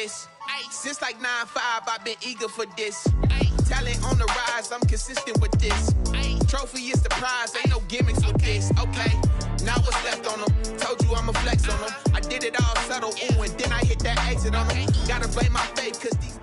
this. Ay, since like 9-5, I've been eager for this. Ay, talent on the rise, I'm consistent with this. Ay, trophy is the prize, ain't no gimmicks with this. Okay, now what's left on them? Told you I'ma flex on them. I did it all subtle, ooh, and then I hit that exit on them. Gotta blame my faith, cause these...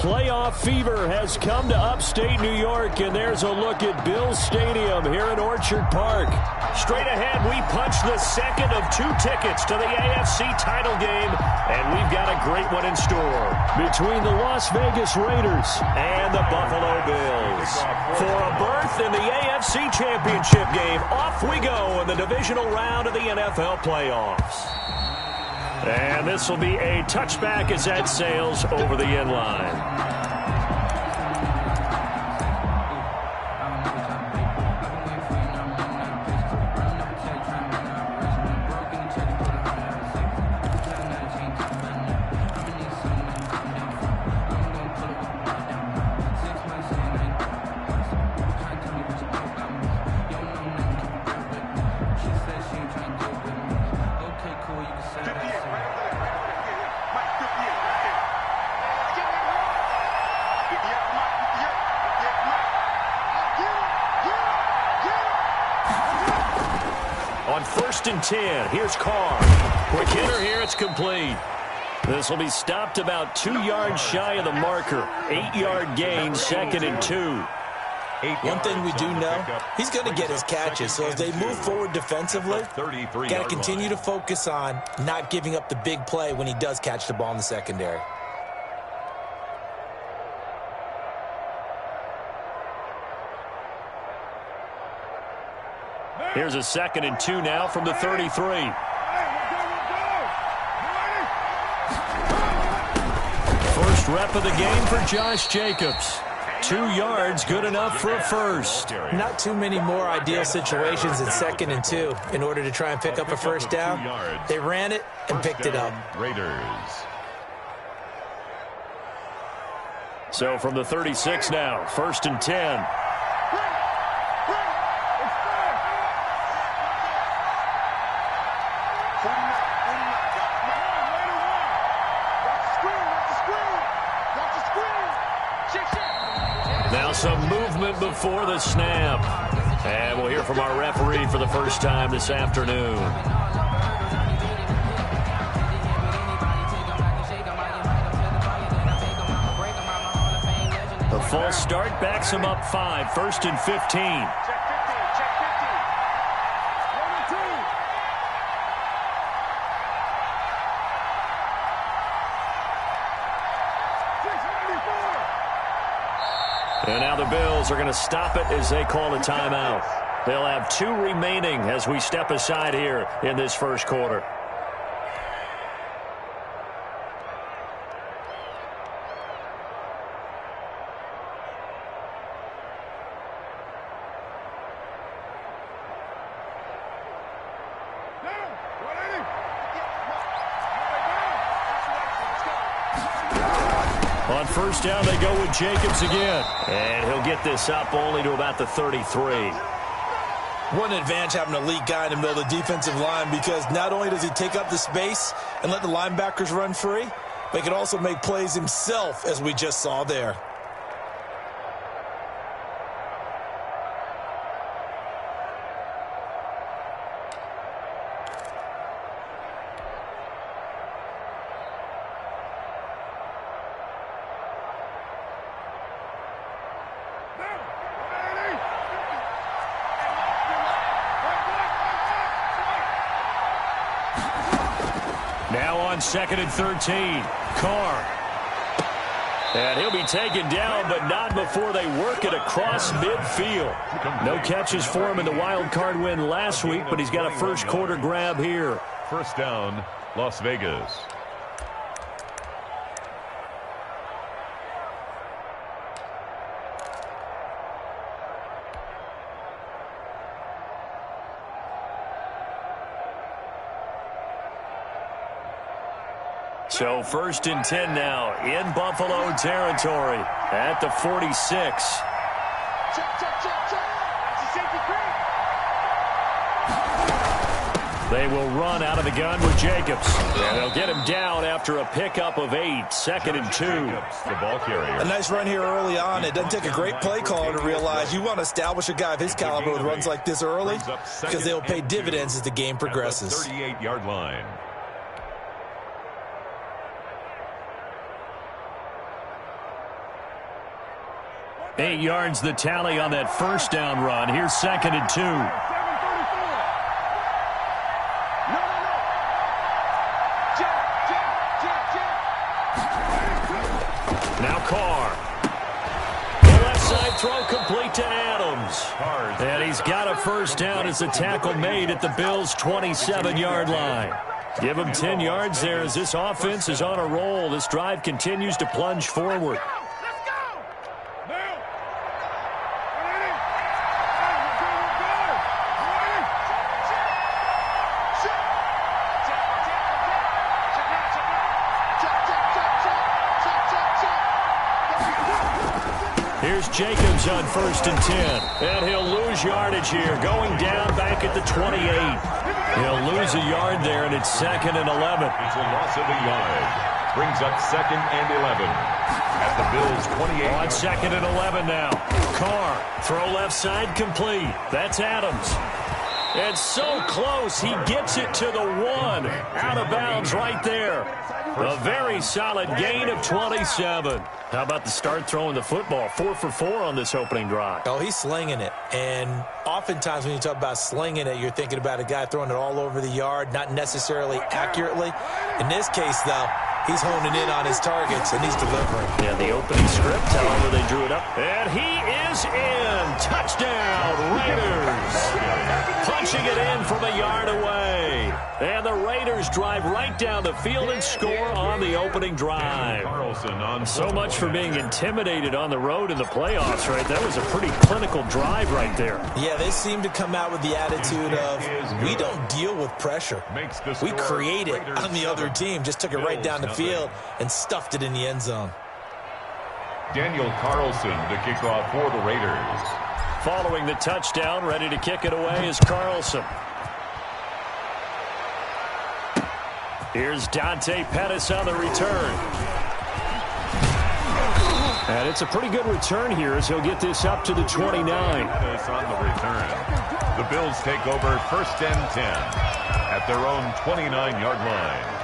Playoff fever has come to upstate New York, and there's a look at Bills Stadium here in Orchard Park. Straight ahead, we punch the second of 2 tickets to the AFC title game, and we've got a great one in store between the Las Vegas Raiders and the Buffalo Bills. For a berth in the AFC Championship game, off we go in the divisional round of the NFL playoffs. And this will be a touchback as that sails over the end line. On 1st and 10, here's Carr. Quick hitter here, it's complete. This will be stopped about 2 yards shy of the marker. 8-yard gain, 2nd and 2. One thing we do know, he's going to get his catches. So as they move forward defensively, got to continue to focus on not giving up the big play when he does catch the ball in the secondary. Here's a 2nd and 2 now from the 33. First rep of the game for Josh Jacobs. 2 yards, good enough for a first. Not too many more ideal situations in 2nd and 2 in order to try and pick up a first down. They ran it and picked it up. Raiders. So from the 36 now, 1st and 10. Now some movement before the snap. And we'll hear from our referee for the first time this afternoon. The false start backs him up 5, 1st and 15. And now the Bills are going to stop it as they call a timeout. They'll have 2 remaining as we step aside here in this first quarter. On first down, they go with Jacobs again. And he'll get this up only to about the 33. What an advantage having an elite guy in the middle of the defensive line, because not only does he take up the space and let the linebackers run free, but he can also make plays himself, as we just saw there. Now on 2nd and 13, Carr. And he'll be taken down, but not before they work it across midfield. No catches for him in the wild card win last week, but he's got a first quarter grab here. First down, Las Vegas. So 1st and 10 now in Buffalo territory at the 46. They will run out of the gun with Jacobs. And they'll get him down after a pickup of 8, 2nd and 2. The ball carrier. A nice run here early on. It doesn't take a great play caller to realize you want to establish a guy of his caliber with runs like this early because they will pay dividends as the game progresses. 38-yard line. Eight yards the tally on that first down run. Here's 2nd and 2. Now Carr. The left side throw complete to Adams. And he's got a first down as the tackle made at the Bills' 27-yard line. Give him 10 yards there as this offense is on a roll. This drive continues to plunge forward. Here's Jacobs on 1st and 10. And he'll lose yardage here, going down back at the 28. He'll lose a yard there, and it's 2nd and 11. It's a loss of a yard. Brings up 2nd and 11 at the Bills' 28. On 2nd and 11 now. Carr, throw left side complete. That's Adams. And so close, he gets it to the 1. Out of bounds right there. A very solid gain of 27. How about the start throwing the football? 4 for 4 on this opening drive. Oh, he's slinging it. And oftentimes when you talk about slinging it, you're thinking about a guy throwing it all over the yard, not necessarily accurately. In this case, though, he's honing in on his targets, and he's delivering. Yeah, the opening script, however, they drew it up. And he is in. Touchdown, Raiders. Punching it in from a yard away. And the Raiders drive right down the field and score on the opening drive. So much for being intimidated on the road in the playoffs, right? That was a pretty clinical drive right there. Yeah, they seem to come out with the attitude of, we don't deal with pressure. We create it on the other team. Just took it right down the field and stuffed it in the end zone. Daniel Carlson to kick off for the Raiders. Following the touchdown, ready to kick it away is Carlson. Here's Dante Pettis on the return. And it's a pretty good return here as he'll get this up to the 29. Pettis on the return. The Bills take over 1st and 10 at their own 29-yard line.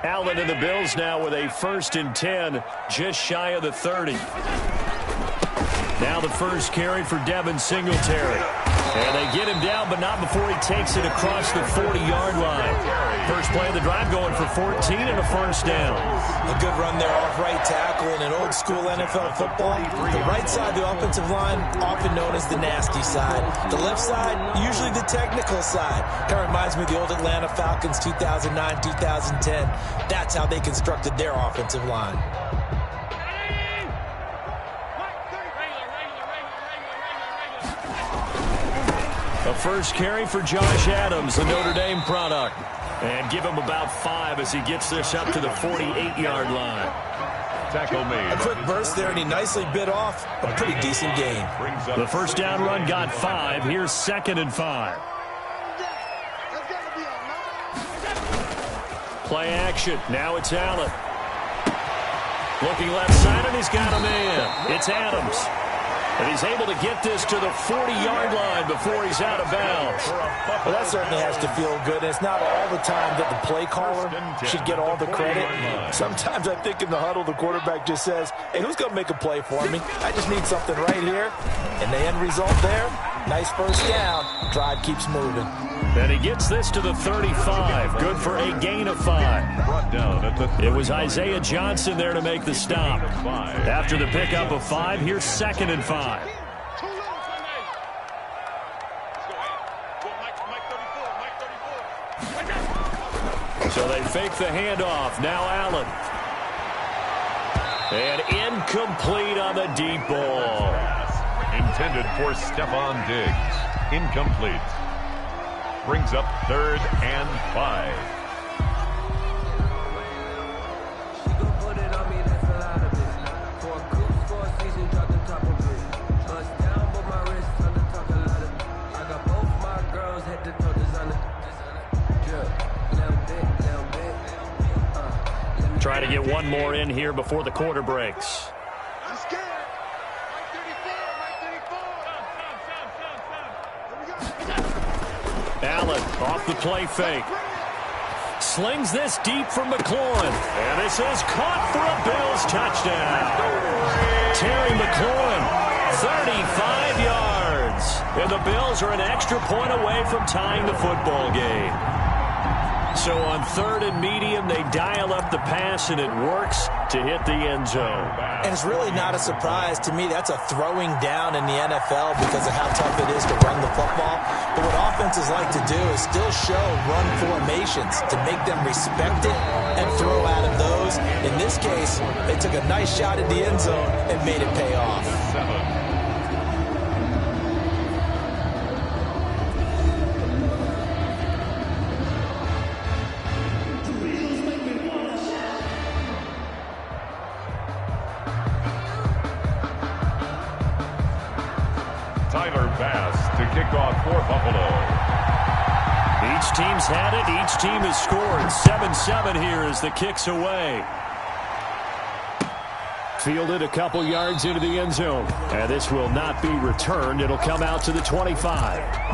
Allen and the Bills now with a 1st and 10, just shy of the 30. Now the first carry for Devin Singletary. And they get him down, but not before he takes it across the 40-yard line. First play of the drive going for 14 and a first down. A good run there off right tackle in an old-school NFL football. The right side of the offensive line, often known as the nasty side. The left side, usually the technical side. Kind of reminds me of the old Atlanta Falcons 2009, 2010. That's how they constructed their offensive line. A first carry for Josh Adams, the Notre Dame product. And give him about 5 as he gets this up to the 48-yard line. Tackle made. A quick burst there, and he nicely bit off a pretty decent gain. The first down run got 5. Here's 2nd and 5. Play action. Now it's Allen. Looking left side, and he's got a man. It's Adams. And he's able to get this to the 40-yard line before he's out of bounds. Well, that certainly has to feel good. And it's not all the time that the play caller should get all the credit. Sometimes I think in the huddle, the quarterback just says, hey, who's going to make a play for me? I just need something right here. And the end result there, nice first down. Drive keeps moving. And he gets this to the 35. Good for a gain of 5. It was Isaiah Johnson there to make the stop. After the pickup of 5, here's 2nd and 5. So they fake the handoff. Now Allen. And incomplete on the deep ball. Intended for Stephon Diggs. Incomplete. Brings up 3rd and 5. get one more in here before the quarter breaks. Allen off the play fake. Slings this deep for McLaurin. And this is caught for a Bills touchdown. Terry McLaurin, 35 yards. And the Bills are an extra point away from tying the football game. So on 3rd and medium, they dial up the pass, and it works to hit the end zone. And it's really not a surprise to me. That's a throwing down in the NFL because of how tough it is to run the football. But what offenses like to do is still show run formations to make them respect it and throw out of those. In this case, they took a nice shot at the end zone and made it pay off. Kick off for Buffalo. Each team's had it. Each team has scored. 7-7 here as the kick's away. Fielded a couple yards into the end zone. And this will not be returned. It'll come out to the 25.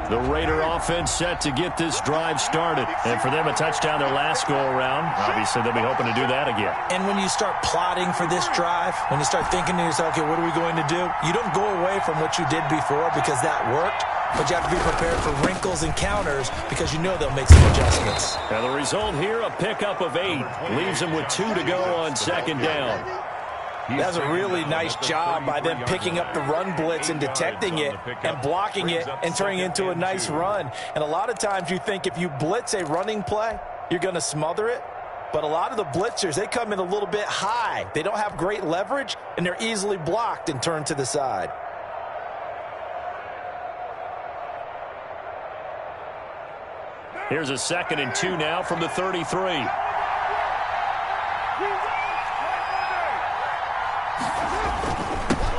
The Raider offense set to get this drive started. And for them, a touchdown their last go-around. Obviously, they'll be hoping to do that again. And when you start plotting for this drive, when you start thinking to yourself, okay, what are we going to do? You don't go away from what you did before because that worked. But you have to be prepared for wrinkles and counters because you know they'll make some adjustments. Now the result here, a pickup of 8. Leaves them with 2 to go on 2nd down. That's a really nice job by them picking up the run blitz and detecting it and blocking it and turning it into a nice run. And a lot of times you think if you blitz a running play, you're going to smother it. But a lot of the blitzers, they come in a little bit high. They don't have great leverage, and they're easily blocked and turned to the side. Here's a 2nd and 2 now from the 33.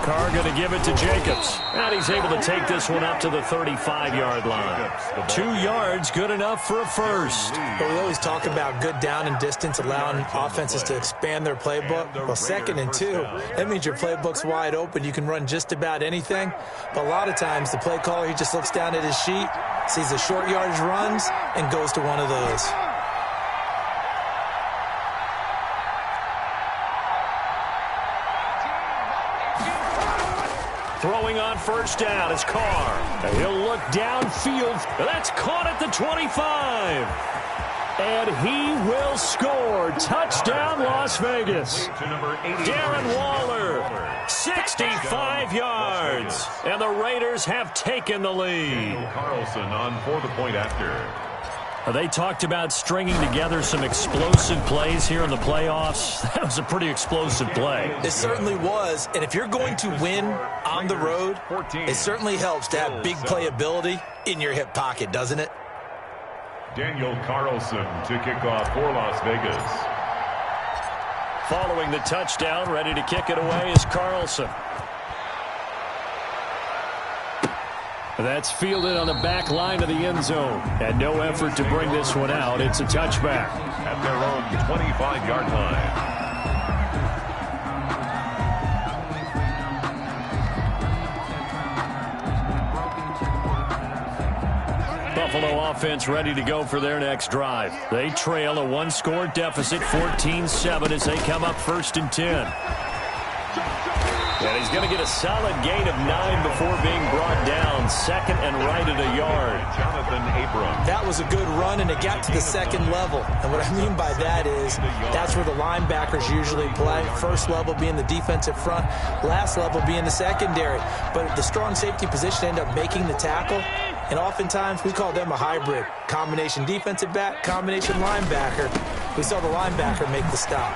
Carr going to give it to Jacobs. And he's able to take this one up to the 35-yard line. 2 yards, good enough for a first. But we always talk about good down and distance, allowing offenses to expand their playbook. Well, 2nd and 2, that means your playbook's wide open. You can run just about anything. But a lot of times the play caller, he just looks down at his sheet, sees the short yardage runs, and goes to one of those. Throwing on first down is Carr. He'll look downfield. That's caught at the 25. And he will score. Touchdown, Las Vegas. Darren Waller, 65 yards. And the Raiders have taken the lead. Carlson on for the point after. They talked about stringing together some explosive plays here in the playoffs. That was a pretty explosive play. It certainly was. And if you're going to win on the road, it certainly helps to have big playability in your hip pocket, doesn't it? Daniel Carlson to kick off for Las Vegas. Following the touchdown, ready to kick it away is Carlson. That's fielded on the back line of the end zone. And no effort to bring this one out. It's a touchback. At their own 25-yard line. Buffalo offense ready to go for their next drive. They trail a 1-score deficit, 14-7 as they come up 1st and 10. And he's going to get a solid gain of 9 before being brought down. 2nd and right at a yard. Jonathan Abram. That was a good run, and it got to the 2nd level. And what I mean by that is that's where the linebackers usually play. First level being the defensive front, last level being the secondary. But the strong safety position ended up making the tackle. And oftentimes we call them a hybrid. Combination defensive back, combination linebacker. We saw the linebacker make the stop.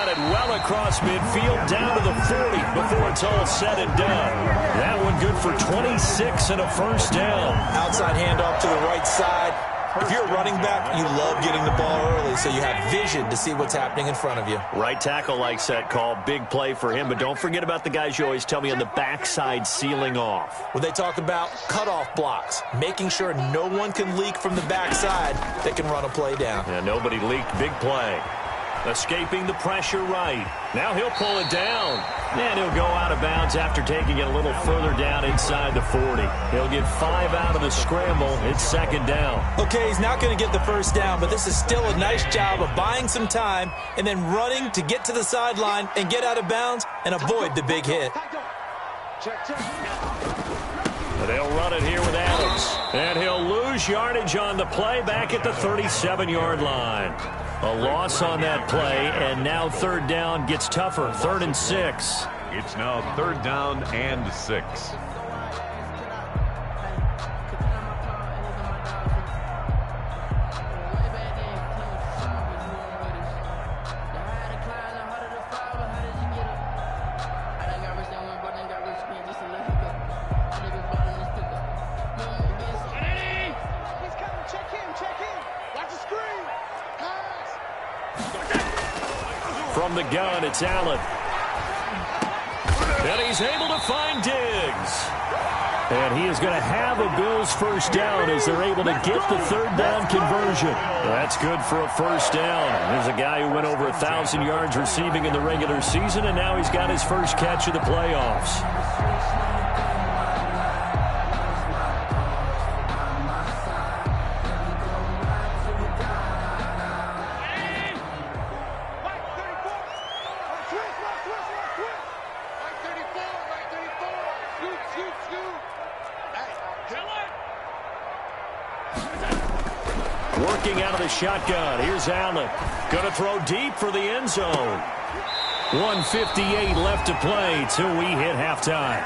got it well across midfield, down to the 40 before it's all said and done. That one good for 26 and a first down. Outside handoff to the right side. If you're a running back, you love getting the ball early so you have vision to see what's happening in front of you. Right tackle likes that call. Big play for him, but don't forget about the guys you always tell me on the backside sealing off. When they talk about cutoff blocks, making sure no one can leak from the backside, they can run a play down. Yeah, nobody leaked. Big play. Escaping the pressure right. Now he'll pull it down. And he'll go out of bounds after taking it a little further down inside the 40. He'll get 5 out of the scramble. It's second down. Okay, he's not going to get the first down, but this is still a nice job of buying some time and then running to get to the sideline and get out of bounds and avoid the big hit. They'll run it here with Adams. And he'll lose yardage on the play back at the 37-yard line. A loss on that play, and now third down gets tougher. 3rd and 6. It's now 3rd down and 6. From the gun, it's Allen. And he's able to find Diggs. And he is going to have a Bills first down as they're able to get the third down conversion. That's good for a first down. There's a guy who went over 1,000 yards receiving in the regular season, and now he's got his first catch of the playoffs. Working out of the shotgun. Here's Allen. Going to throw deep for the end zone. 1:58 left to play till we hit halftime.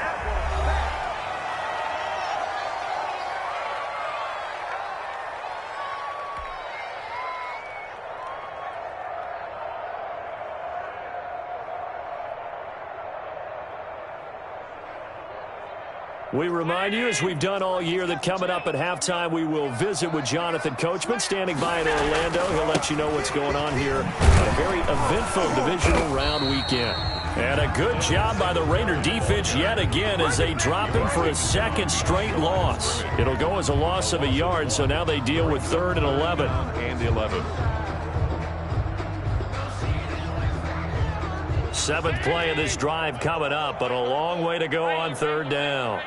We remind you, as we've done all year, that coming up at halftime, we will visit with Jonathan Coachman, standing by in Orlando. He'll let you know what's going on here on a very eventful divisional round weekend. And a good job by the Raider defense yet again as they drop him for a second straight loss. It'll go as a loss of a yard, so now they deal with 3rd and 11. And 11. 7th play of this drive coming up, but a long way to go on 3rd down.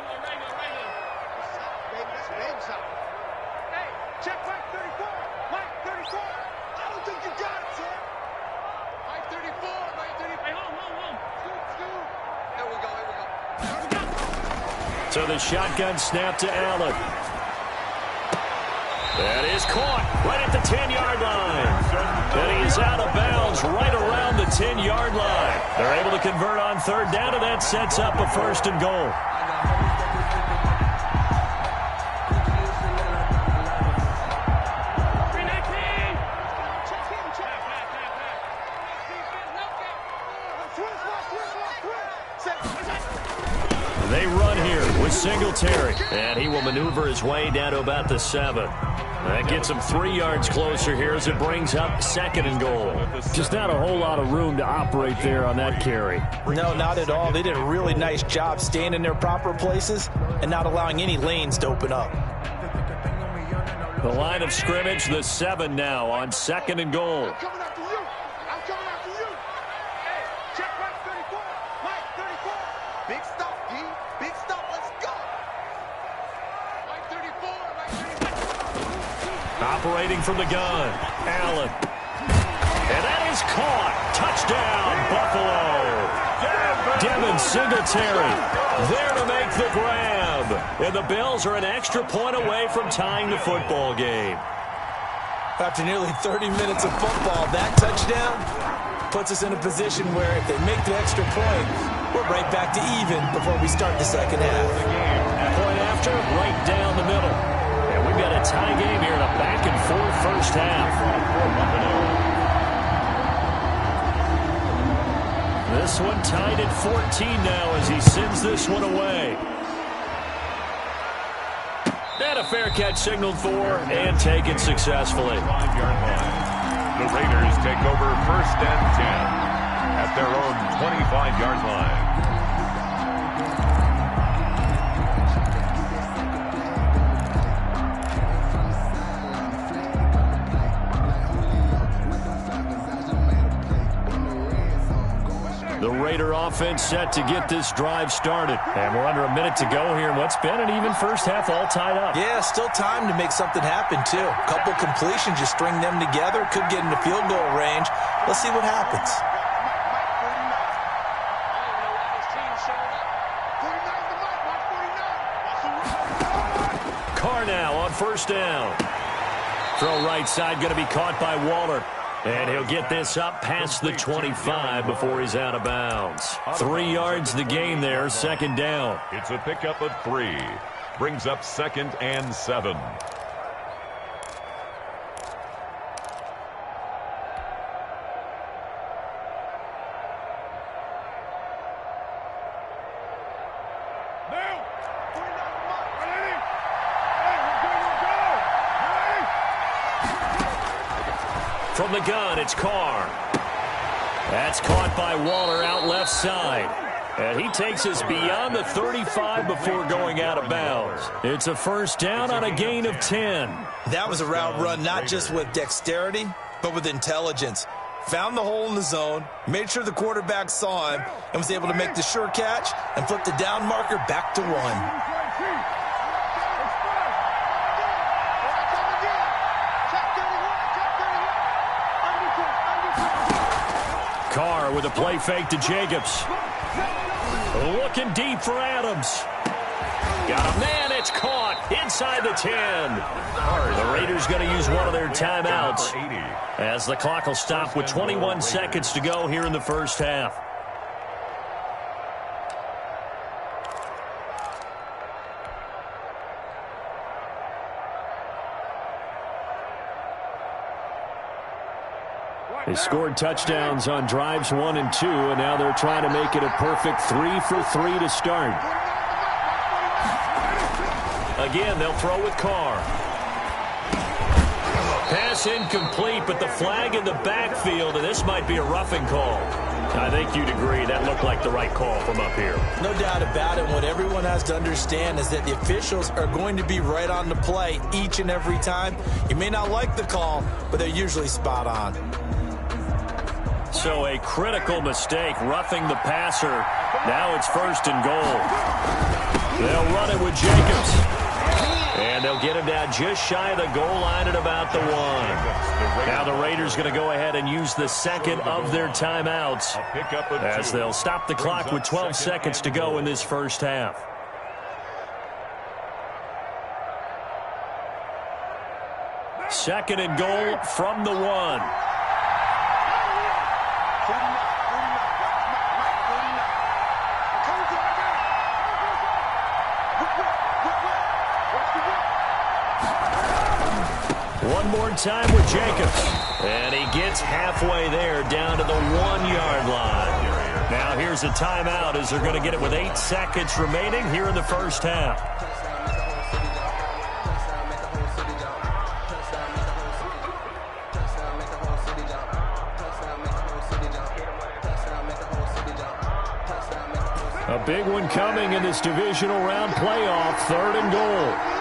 So the shotgun snap to Allen. That is caught right at the 10-yard line. And he's out of bounds right around the 10-yard line. They're able to convert on 3rd down, and that sets up a 1st and goal. They run here with Singletary, and he will maneuver his way down to about the 7. That gets him 3 yards closer here as it brings up 2nd and goal. Just not a whole lot of room to operate there on that carry. No, not at all. They did a really nice job staying in their proper places and not allowing any lanes to open up. The line of scrimmage, the 7 now on 2nd and goal. Operating from the gun, Allen. And that is caught. Touchdown, Buffalo. Devin Singletary there to make the grab. And the Bills are an extra point away from tying the football game. After nearly 30 minutes of football, that touchdown puts us in a position where if they make the extra point, we're right back to even before we start the second half. Point after, right down the middle. And we've got a tie game here in a back-and-forth first half. This one tied at 14 now as he sends this one away. And a fair catch signaled for and taken successfully. 5-yard line. The Raiders take over 1st and 10 at their own 25-yard line. The Raider offense set to get this drive started. And we're under a minute to go here in what's been an even first half, all tied up. Yeah, still time to make something happen, too. A couple completions, just string them together. Could get into field goal range. Let's see what happens. Carr now on 1st down. Throw right side going to be caught by Waller. And he'll get this up past the 25 before he's out of bounds. 3 yards the gain there, 2nd down. It's a pickup of 3. Brings up 2nd and 7. From the gun, it's Carr. That's caught by Waller out left side. And he takes us beyond the 35 before going out of bounds. It's a 1st down on a gain of 10. That was a route run not just with dexterity, but with intelligence. Found the hole in the zone, made sure the quarterback saw him, and was able to make the sure catch and flip the down marker back to 1. Carr with a play fake to Jacobs. Looking deep for Adams. Got a man, it's caught inside the 10. The Raiders going to use one of their timeouts as the clock will stop with 21 seconds to go here in the first half. They scored touchdowns on drives 1 and 2, and now they're trying to make it a perfect 3 for 3 to start. Again, they'll throw with Carr. Pass incomplete, but the flag in the backfield, and this might be a roughing call. I think you'd agree that looked like the right call from up here. No doubt about it. What everyone has to understand is that the officials are going to be right on the play each and every time. You may not like the call, but they're usually spot on. So a critical mistake, roughing the passer. Now it's 1st and goal. They'll run it with Jacobs. And they'll get him down just shy of the goal line at about the 1. Now the Raiders going to go ahead and use the 2nd of their timeouts as they'll stop the clock with 12 seconds to go in this first half. Second and goal from the 1. One more time with Jacobs. And he gets halfway there down to the 1-yard line. Now here's a timeout as they're going to get it with 8 seconds remaining here in the first half. A big one coming in this divisional round playoff, 3rd and goal.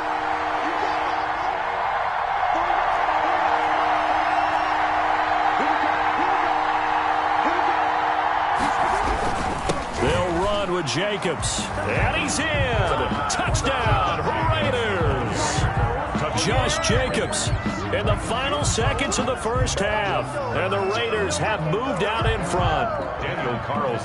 Jacobs, and he's in. Touchdown, Raiders. Josh Jacobs in the final seconds of the first half, and the Raiders have moved out in front.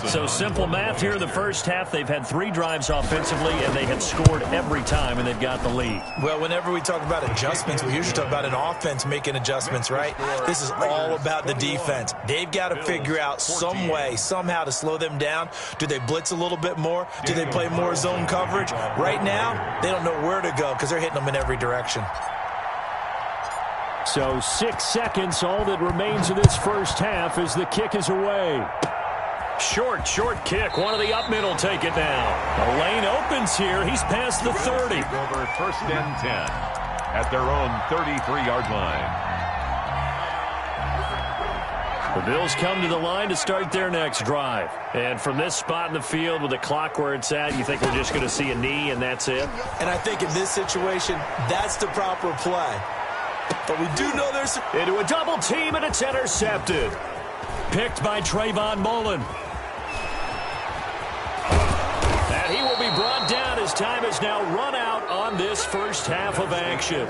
So simple math here in the first half. They've had 3 drives offensively, and they have scored every time, and they've got the lead. Well, whenever we talk about adjustments, we usually talk about an offense making adjustments, right? This is all about the defense. They've got to figure out some way, somehow to slow them down. Do they blitz a little bit more? Do they play more zone coverage? Right now, they don't know where to go because they're hitting them in every direction. So 6 seconds, all that remains of this first half as the kick is away. Short kick. One of the up middle take it down. The lane opens here. He's past the 30. Over first and 10 at their own 33-yard line. The Bills come to the line to start their next drive. And from this spot in the field with the clock where it's at, you think we're just going to see a knee and that's it? And I think in this situation, that's the proper play. But we do know there's... Into a double team, and it's intercepted. Picked by Trayvon Mullen. And he will be brought down as time has now run out on this first half of action.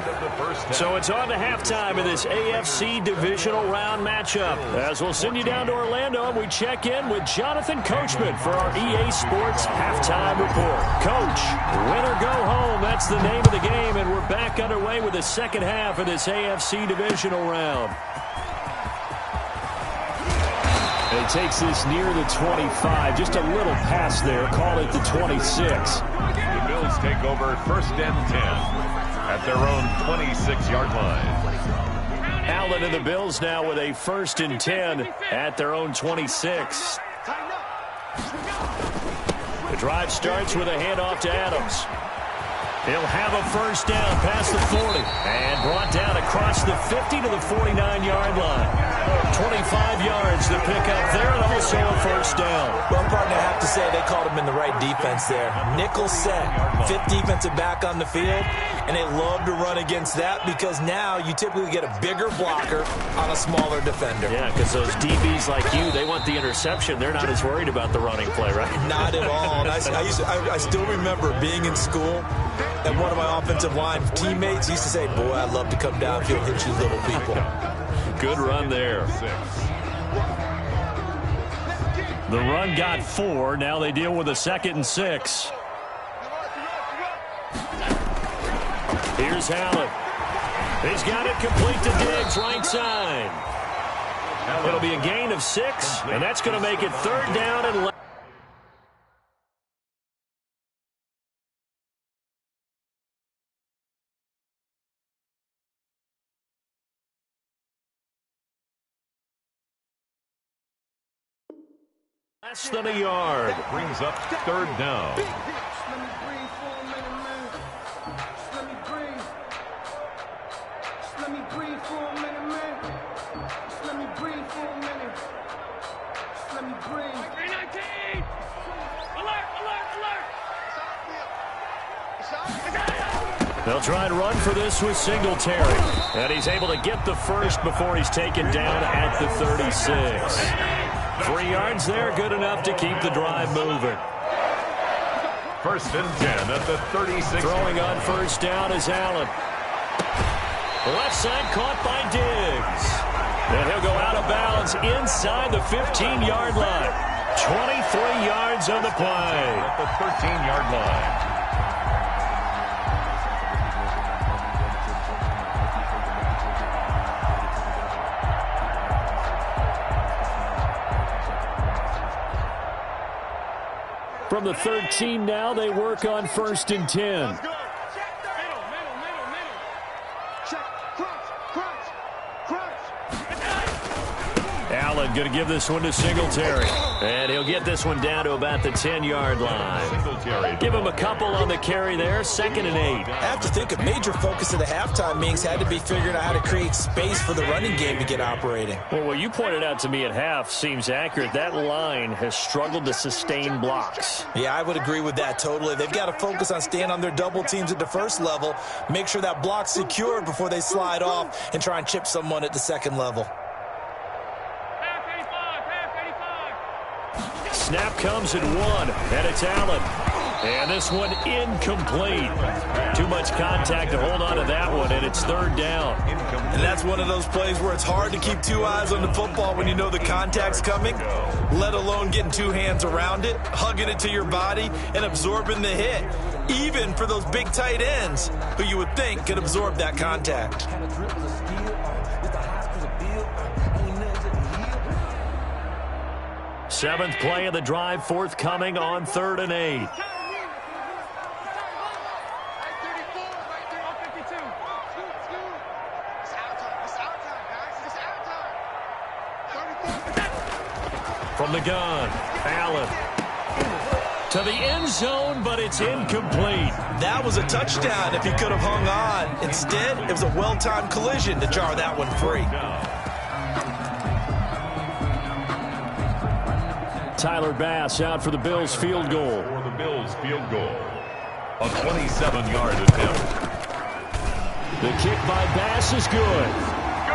So it's on to halftime in this AFC divisional round matchup. As we'll send you down to Orlando, and we check in with Jonathan Coachman for our EA Sports halftime report. Coach, win or go home, that's the name of the game, and we're back underway with the second half of this AFC divisional round. He takes this near the 25, just a little pass there, call it the 26. The Bills take over first and 10 at their own 26-yard line. Allen and the Bills now with a first and 10 at their own 26. The drive starts with a handoff to Adams. He'll have a first down past the 40 and brought down across the 50 to the 49-yard line. 25 yards to pick up there, and also a first down. Well, partner, I have to say they called him in the right defense there. Nickel set, fifth defensive back on the field, and they love to run against that because now you typically get a bigger blocker on a smaller defender. Yeah, because those DBs like you, they want the interception. They're not as worried about the running play, right? Not at all. And I still remember being in school, and one of my offensive line teammates used to say, boy, I'd love to come downfield and hit you little people. Good run there. The run got 4. Now they deal with a 2nd and 6. Here's Allen. He's got it complete to Diggs, right side. It'll be a gain of 6, and that's going to make it 3rd down and left. Less than a yard. Brings up 3rd down. They'll try and run for this with Singletary. And he's able to get the first before he's taken down at the 36. 3 yards there, good enough to keep the drive moving. First and 10 at the 36. Throwing on first down is Allen. The left side caught by Diggs. And he'll go out of bounds inside the 15-yard line. 23 yards on the play. At the 13-yard line. From the 13 now, they work on first and 10. Allen going to give this one to Singletary. And he'll get this one down to about the 10-yard line. Give him a couple on the carry there, 2nd and 8. I have to think a major focus of the halftime meetings had to be figuring out how to create space for the running game to get operating. Well, what you pointed out to me at half seems accurate. That line has struggled to sustain blocks. Yeah, I would agree with that totally. They've got to focus on staying on their double teams at the first level, make sure that block's secured before they slide off and try and chip someone at the second level. Snap comes at 1, and it's Allen. And this one incomplete. Too much contact to hold on to that one, and it's 3rd down. And that's one of those plays where it's hard to keep 2 eyes on the football when you know the contact's coming, let alone getting 2 hands around it, hugging it to your body, and absorbing the hit, even for those big tight ends who you would think could absorb that contact. Seventh play of the drive forthcoming on 3rd and 8. From the gun, Allen. To the end zone, but it's incomplete. That was a touchdown if he could have hung on. Instead, it was a well-timed collision to jar that one free. Tyler Bass out for the Bills field goal. For the Bills field goal. A 27-yard attempt. The kick by Bass is good.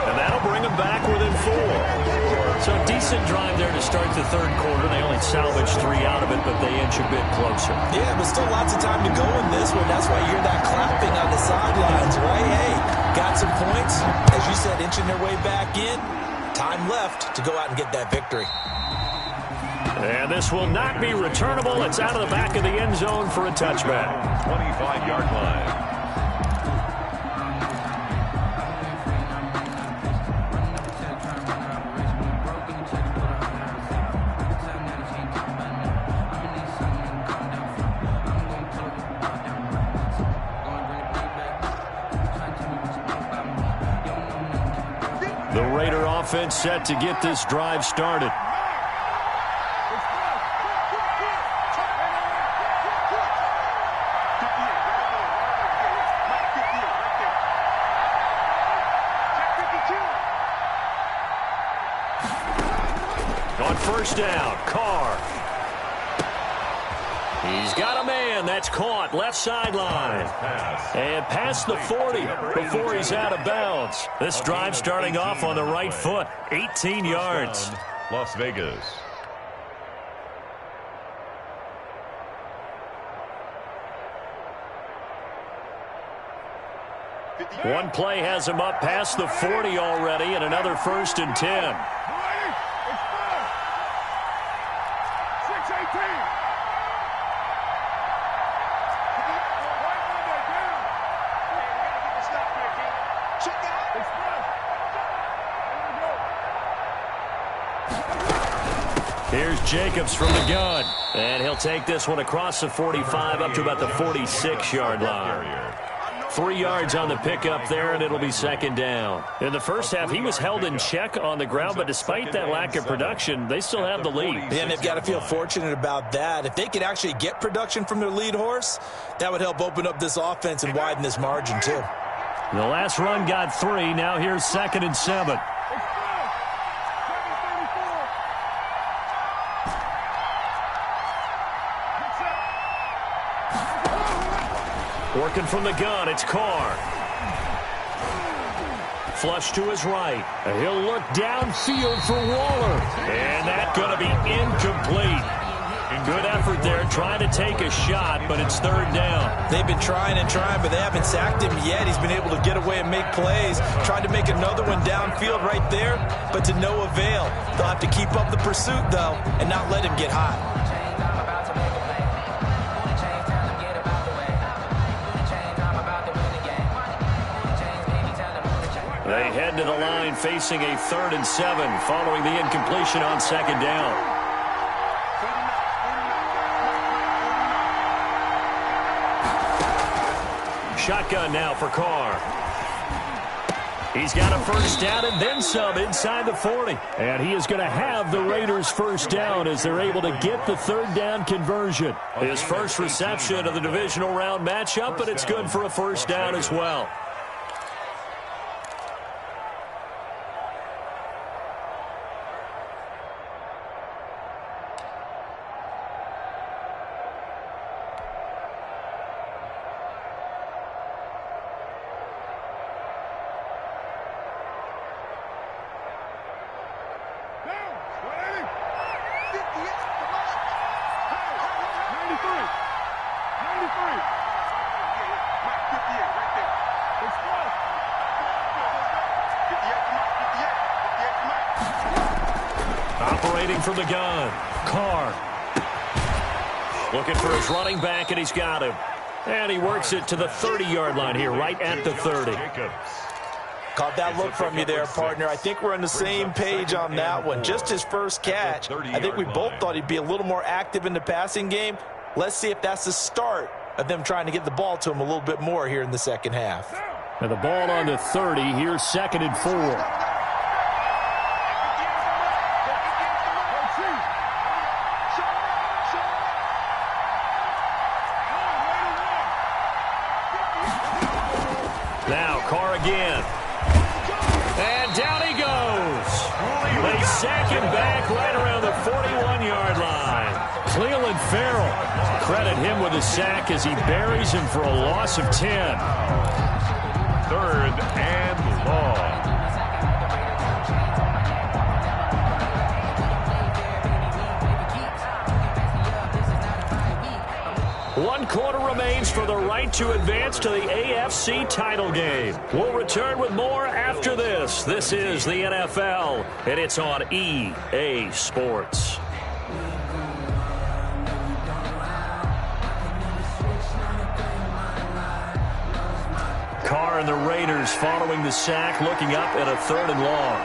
And that'll bring them back within 4. So a decent drive there to start the third quarter. They only salvaged 3 out of it, but they inch a bit closer. Yeah, but still lots of time to go in this one. That's why you hear that clapping on the sidelines, right? Hey, got some points. As you said, inching their way back in. Time left to go out and get that victory. And this will not be returnable. It's out of the back of the end zone for a touchback. 25-yard line. The Raider offense set to get this drive started. On first down, Carr. He's got a man. That's caught. Left sideline. And past the 40 before he's out of bounds. This drive starting off on the right foot. 18 yards. Las Vegas. One play has him up past the 40 already, and another 1st and 10. Here's Jacobs from the gun. And he'll take this one across the 45 up to about the 46-yard line. 3 yards on the pickup there, and it'll be 2nd down. In the first half, he was held in check on the ground, but despite that lack of production, they still have the lead. And they've got to feel fortunate about that. If they could actually get production from their lead horse, that would help open up this offense and widen this margin, too. The last run got 3. Now here's 2nd and 7. Working from the gun, it's Carr. Flush to his right. He'll look downfield for Waller. And that's going to be incomplete. Good effort there, trying to take a shot, but it's 3rd down. They've been trying and trying, but they haven't sacked him yet. He's been able to get away and make plays. Tried to make another one downfield right there, but to no avail. They'll have to keep up the pursuit, though, and not let him get hot. They head to the line facing a 3rd and 7 following the incompletion on 2nd down. Shotgun now for Carr. He's got a 1st down and then some inside the 40. And he is going to have the Raiders' 1st down as they're able to get the 3rd down conversion. His first reception of the divisional round matchup, but it's good for a 1st down as well. Operating from the gun, Carr. Looking for his running back, and he's got him. And he works it to the 30-yard line here, right at the 30. Caught that look from you there, partner. I think we're on the same page on that one. Just his first catch. I think we both thought he'd be a little more active in the passing game. Let's see if that's the start of them trying to get the ball to him a little bit more here in the second half. And the ball on the 30. Here's 2nd and 4. Now Carr again. And down he goes. They sack him back right around the 41-yard line. Cleveland Farrell, credit him with a sack as he buries him for a loss of 10. 3rd and long. One quarter remains for the right to advance to the AFC title game. We'll return with more after this. This is the NFL, and it's on EA Sports. Carr and the Raiders following the sack, looking up at a 3rd and long.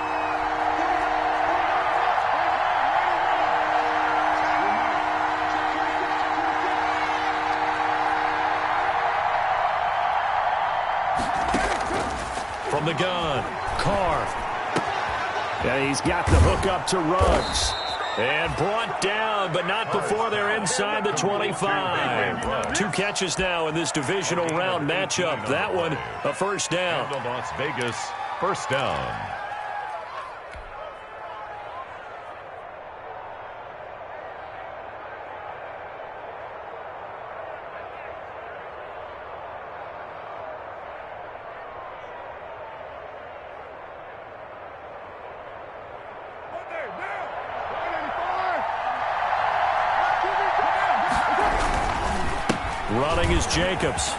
From the gun, Carr. And he's got the hook up to Ruggs. And brought down, but not before they're inside the 25. 2 catches now in this divisional round matchup. That one, a first down. The Las Vegas first down. Running is Jacobs.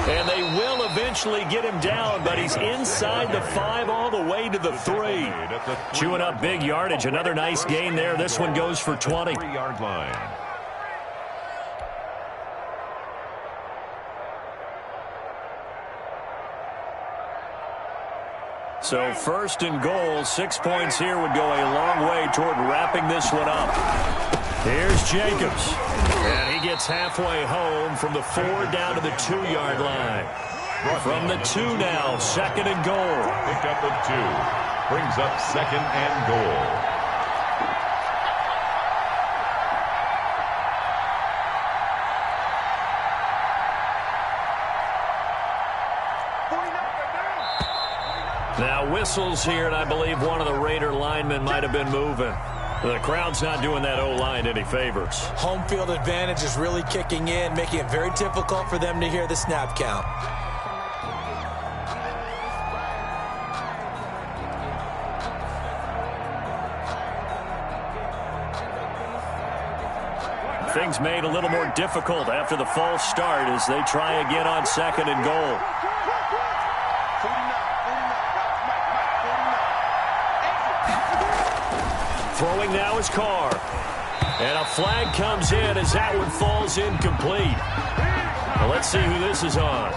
And they will eventually get him down, but he's inside the 5 all the way to the 3. Chewing up big yardage. Another nice gain there. This one goes for 20. 3-yard line. So 1st and goal, 6 points here would go a long way toward wrapping this one up. Here's Jacobs. And he gets halfway home from the 4 down to the 2-yard line. From the 2 now, 2nd and goal. Pick up at 2. Brings up 2nd and goal. Now whistles here, and I believe one of the Raider linemen might have been moving. The crowd's not doing that O-line any favors. Home field advantage is really kicking in, making it very difficult for them to hear the snap count. Things made a little more difficult after the false start as they try again on 2nd and goal. Throwing now is Carr. And a flag comes in as that one falls incomplete. Well, let's see who this is on.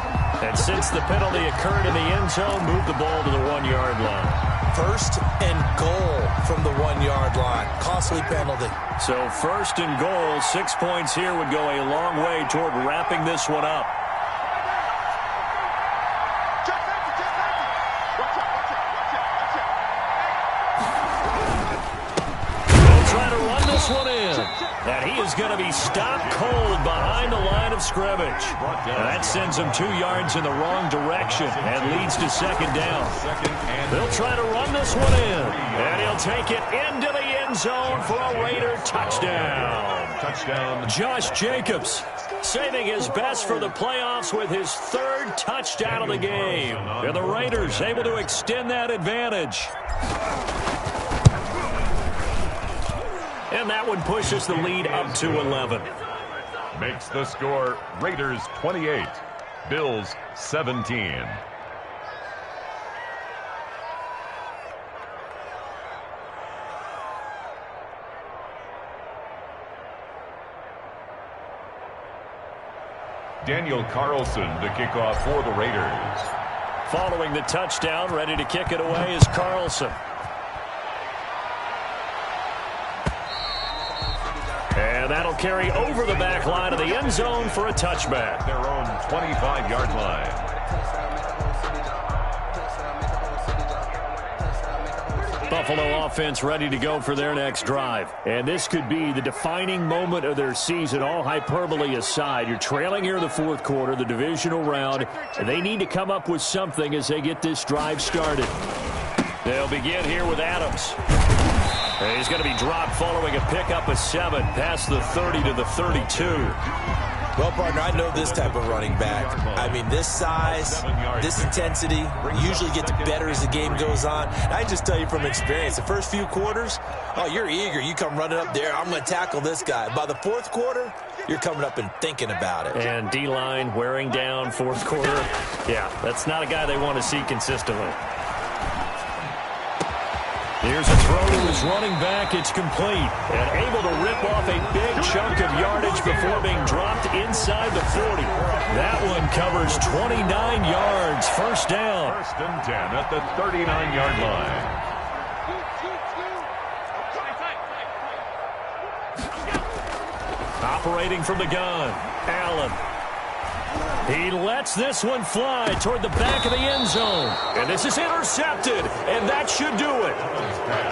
And since the penalty occurred in the end zone, move the ball to the 1-yard line. 1st and goal from the 1-yard line. Costly penalty. So 1st and goal, 6 points here would go a long way toward wrapping this one up. One in, and he is going to be stopped cold behind the line of scrimmage. That sends him 2 yards in the wrong direction and leads to 2nd down. They'll try to run this one in, and he'll take it into the end zone for a Raider touchdown. Josh Jacobs saving his best for the playoffs with his 3rd touchdown of the game. And the Raiders able to extend that advantage. And that one pushes the lead up to 11. Makes the score Raiders 28, Bills 17. Daniel Carlson to kick off for the Raiders. Following the touchdown, ready to kick it away is Carlson. And that'll carry over the back line of the end zone for a touchback. Their own 25-yard line. Buffalo offense ready to go for their next drive. And this could be the defining moment of their season, all hyperbole aside. You're trailing here in the fourth quarter, the divisional round, and they need to come up with something as they get this drive started. They'll begin here with Adams. And he's going to be dropped following a pickup of 7 past the 30 to the 32. Well, partner, I know this type of running back. I mean, this size, this intensity usually gets better as the game goes on. And I just tell you from experience, the first few quarters, oh, you're eager. You come running up there, I'm going to tackle this guy. By the fourth quarter, you're coming up and thinking about it. And D-line wearing down fourth quarter. Yeah, that's not a guy they want to see consistently. Here's a throw to his running back. It's complete. And able to rip off a big chunk of yardage before being dropped inside the 40. That one covers 29 yards. First down. First and 10 at the 39-yard line. Operating from the gun, Allen. He lets this one fly toward the back of the end zone. And this is intercepted, and that should do it.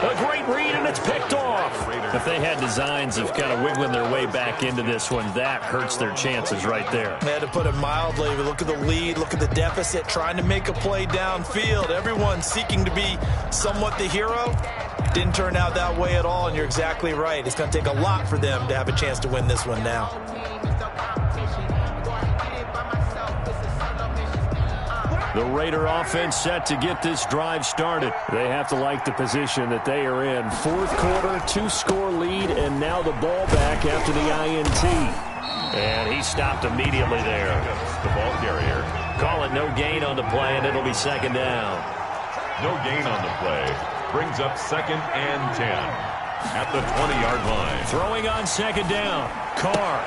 A great read, and it's picked off. If they had designs of kind of wiggling their way back into this one, that hurts their chances right there. They had to put it mildly. Look at the lead, look at the deficit, trying to make a play downfield. Everyone seeking to be somewhat the hero. Didn't turn out that way at all, and you're exactly right. It's going to take a lot for them to have a chance to win this one now. The Raider offense set to get this drive started. They have to like the position that they are in. Fourth quarter, 2-score lead, and now the ball back after the INT. And he stopped immediately there. The ball carrier. Call it no gain on the play, and it'll be second down. No gain on the play. Brings up second and 10 at the 20-yard line. Throwing on second down. Carr.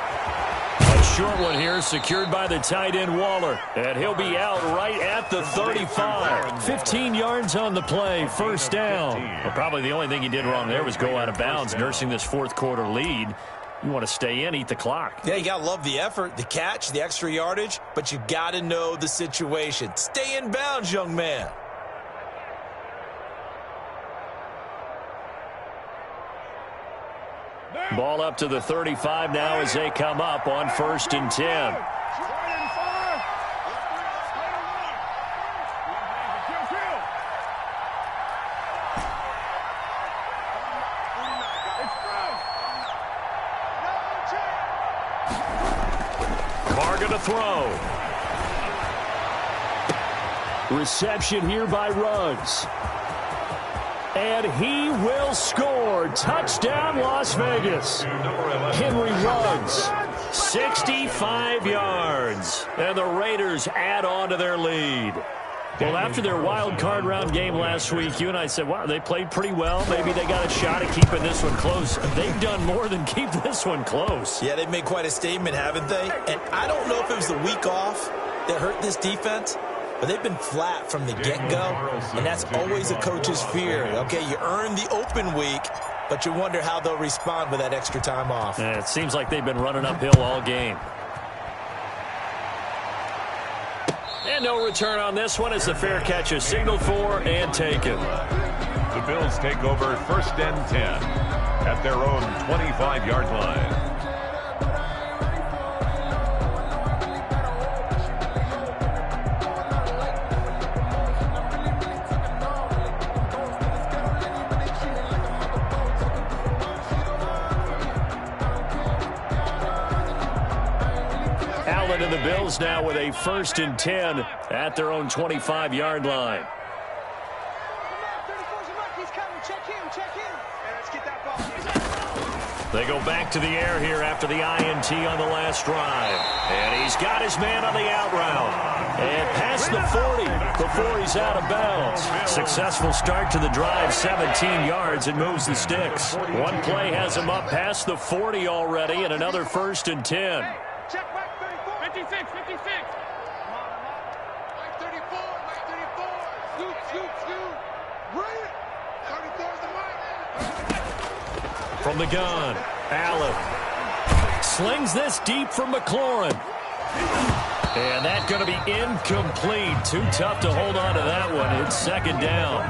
A short one here, secured by the tight end Waller. And he'll be out right at the 35. 15 yards on the play, first down. Well, probably the only thing he did wrong there was go out of bounds, nursing this fourth quarter lead. You want to stay in, eat the clock. Yeah, you got to love the effort, the catch, the extra yardage, but you got to know the situation. Stay in bounds, young man. Ball up to the 35 now as they come up on first and 10. Carr going to throw. Reception here by Ruggs. And he will score. Touchdown, Las Vegas. Henry Ruggs, 65 yards. And the Raiders add on to their lead. Well, after their wild card round game last week, you and I said, wow, they played pretty well. Maybe they got a shot at keeping this one close. They've done more than keep this one close. Yeah, they've made quite a statement, haven't they? And I don't know if it was the week off that hurt this defense, but they've been flat from the get-go, and that's always a coach's fear. Okay, you earn the open week, but you wonder how they'll respond with that extra time off. And it seems like they've been running uphill all game. And no return on this one as the fair catch is signaled for and taken. The Bills take over first and 10 at their own 25-yard line. And the Bills now with a first and 10 at their own 25-yard line. They go back to the air here after the INT on the last drive. And he's got his man on the out route. And past the 40 before he's out of bounds. Successful start to the drive, 17 yards, and moves the sticks. One play has him up past the 40 already, and another first and 10. 56. Mike 34. Scoot. Bring it. 34 is the mark. From the gun, Allen slings this deep from McLaurin. And that's going to be incomplete. Too tough to hold on to that one. It's second down.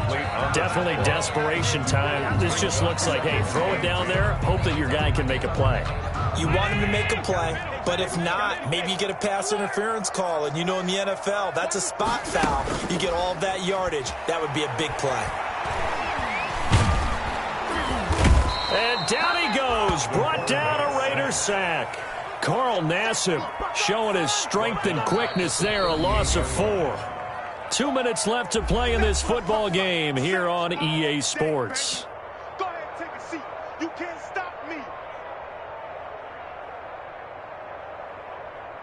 Definitely desperation time. This just looks like, hey, throw it down there, hope that your guy can make a play. You want him to make a play, but if not, maybe you get a pass interference call. And you know in the NFL, that's a spot foul. You get all of that yardage. That would be a big play. And down he goes. Brought down a Raider sack. Carl Nassib showing his strength and quickness there, a loss of 4. 2 minutes left to play in this football game here on EA Sports. Go ahead, take a seat. You can't stop me.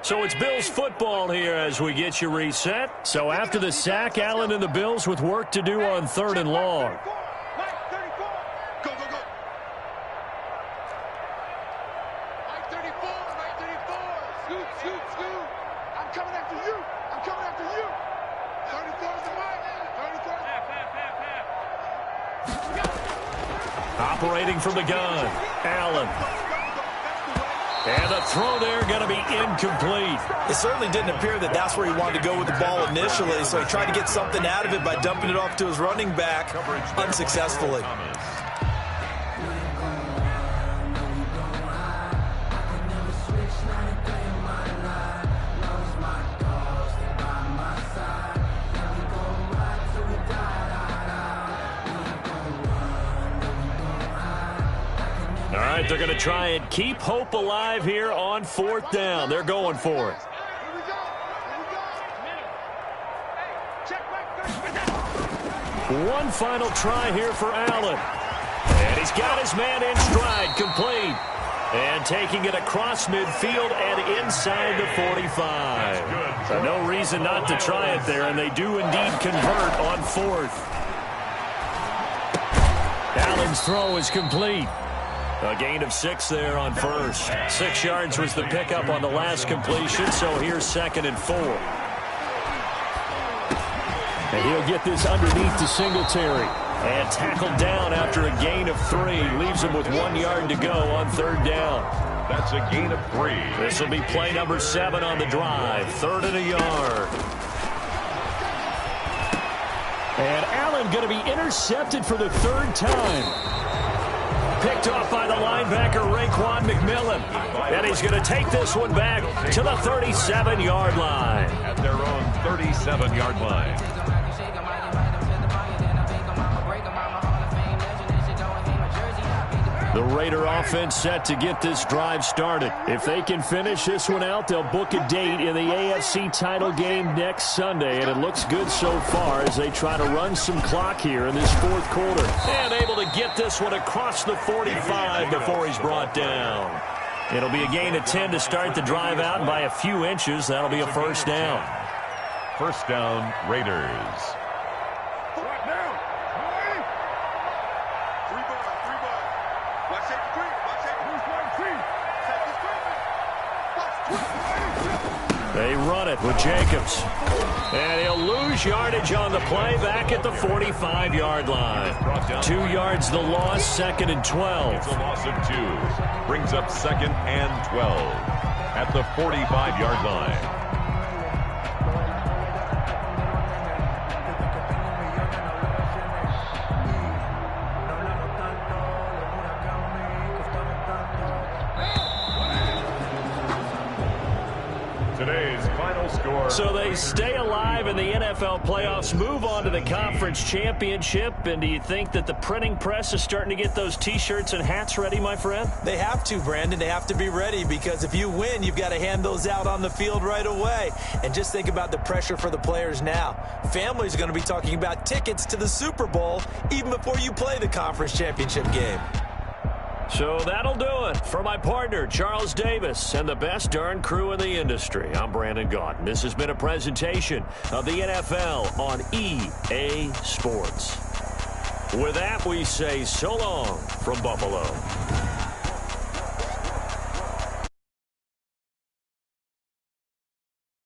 So it's Bills football here as we get you reset. So after the sack, Allen and the Bills with work to do on 3rd and long. Mike 34. Go, go, go. Mike 34. Mike 34. Scoot, scoot, scoot. I'm coming after you. I'm coming after you. 34 is the Mike. 34. Operating from the gun, Allen. And the throw there going to be incomplete. It certainly didn't appear that that's where he wanted to go with the ball initially, so he tried to get something out of it by dumping it off to his running back unsuccessfully. All right, they're going to try and keep hope alive here on 4th down. They're going for it. One final try here for Allen. And he's got his man in stride, complete. And taking it across midfield and inside the 45. So no reason not to try it there, and they do indeed convert on 4th. Allen's throw is complete. A gain of 6 there on 1st. 6 yards was the pickup on the last completion, so here's 2nd and 4. And he'll get this underneath to Singletary. And tackled down after a gain of 3. Leaves him with 1 yard to go on 3rd down. That's a gain of 3. This will be play number 7 on the drive. 3rd and a yard. And Allen going to be intercepted for the 3rd time. Picked off by the linebacker, Raekwon McMillan. And he's going to take this one back to the 37-yard line. At their own 37-yard line. The Raider offense set to get this drive started. If they can finish this one out, they'll book a date in the AFC title game next Sunday. And it looks good so far as they try to run some clock here in this 4th quarter. And able to get this one across the 45 before he's brought down. It'll be a gain of 10 to start the drive out, and by a few inches, that'll be a 1st down. 1st down, Raiders. They run it with Jacobs. And he'll lose yardage on the play back at the 45-yard line. 2 yards the loss, 2nd and 12. It's a loss of 2. Brings up 2nd and 12 at the 45-yard line. Today's final score. So they stay alive in the NFL playoffs, move on to the conference championship. And do you think that the printing press is starting to get those T-shirts and hats ready, my friend? They have to, Brandon. They have to be ready because if you win, you've got to hand those out on the field right away. And just think about the pressure for the players now. Families are going to be talking about tickets to the Super Bowl even before you play the conference championship game. So that'll do it for my partner, Charles Davis, and the best darn crew in the industry. I'm Brandon Gaudin. This has been a presentation of the NFL on EA Sports. With that, we say so long from Buffalo.